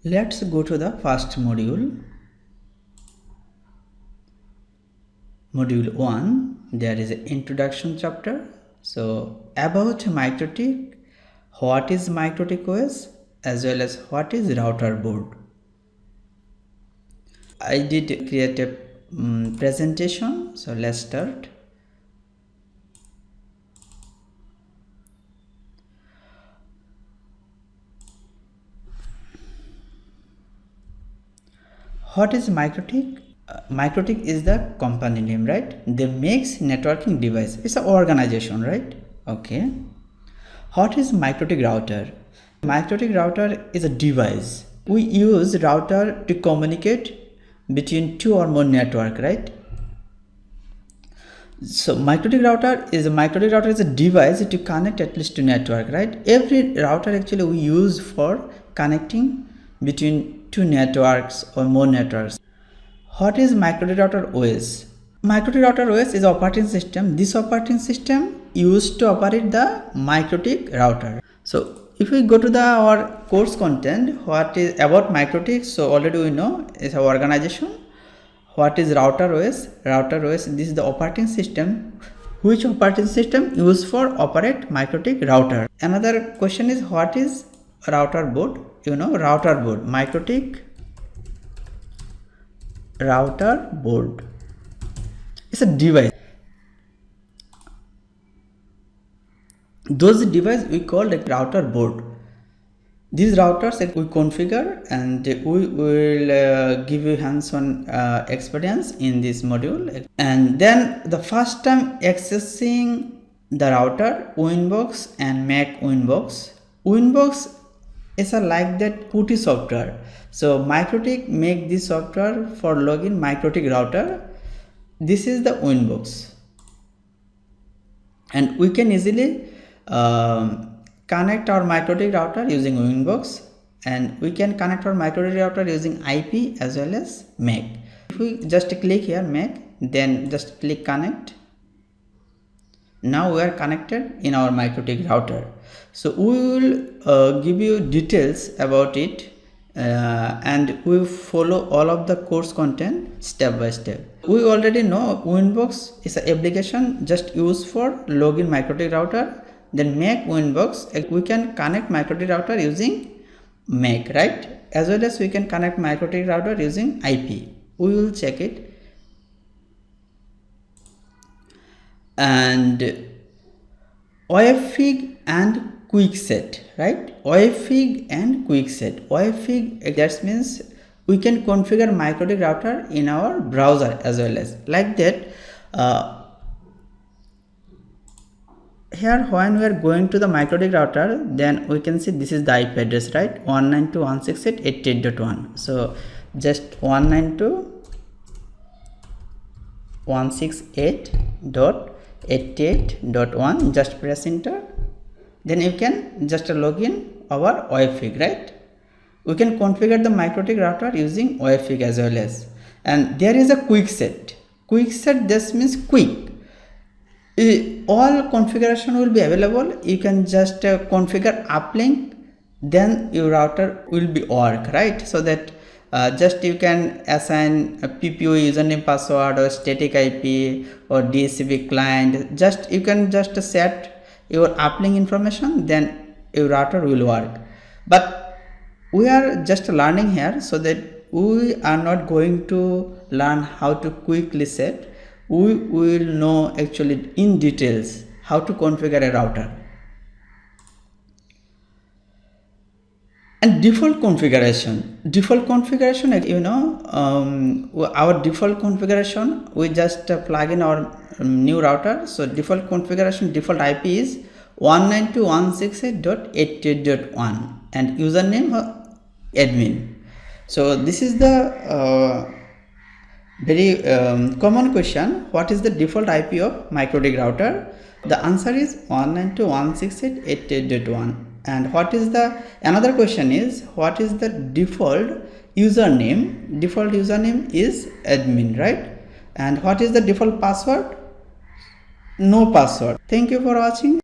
Let's go to the first module. Module 1, there is an introduction chapter. So about MikroTik, what is MikroTik OS as well as what is router board. I did create a presentation, so let's start. What is MikroTik? MikroTik is the company name, right? They makes networking device. It's an organization, right? Okay. What is MikroTik router? MikroTik router is a device. We use router to communicate between two or more network, right? So MikroTik router is a device to connect at least to network, right? Every router actually we use for connecting between two networks or more networks. What is MikroTik router OS? MikroTik router OS is operating system. This operating system used to operate the MikroTik router. So if we go to our course content, what is about MikroTik? So already we know it's our organization. What is router OS? Router OS, this is the operating system. Which operating system used for operate MikroTik router? Another question is what is router board? You know, router board, MikroTik router board. It's a device. Those devices we call the router board. These routers we configure and we will give you hands-on experience in this module. And then the first time accessing the router, Winbox and Mac Winbox. Winbox is a like that PuTTY software. So MikroTik make this software for login MikroTik router. This is the Winbox, and we can easily connect our MikroTik router using Winbox, and we can connect our MikroTik router using IP as well as Mac. If we just click here Mac, then just click connect. Now we are connected in our MikroTik router. So we will give you details about it and we follow all of the course content step by step. We already know Winbox is an application just used for login MikroTik router. Then Mac Winbox, we can connect MikroTik router using Mac, right? As well as we can connect MikroTik router using IP. We will check it. And OFIG and QuickSet, right? OFIG and QuickSet. OFIG, that means we can configure MikroTik router in our browser as well as like that. Here when we are going to the MikroTik router, then we can see this is the IP address, right? 192.168.1. So just 192.168.88.1, just press enter. Then you can just log in our OFIG, right? We can configure the MikroTik router using OFIG as well as. And there is a QuickSet. QuickSet, this means quick. All configuration will be available. You can just configure uplink, then your router will be work, right? So that just you can assign a PPO username password or static IP or DHCP client. Just you can just set your uplink information, then your router will work. But we are just learning here, so that we are not going to learn how to quickly set. We will know actually in details how to configure a router. And default configuration, you know, our default configuration, we just plug in our new router. So default configuration, default IP is 192.168.88.1 and username admin. So this is the very common question. What is the default IP of MikroTik router? The answer is 192.168.88.1. And what is the another question is what is the default username? Default username is admin, right? And what is the default password? No password. Thank you for watching.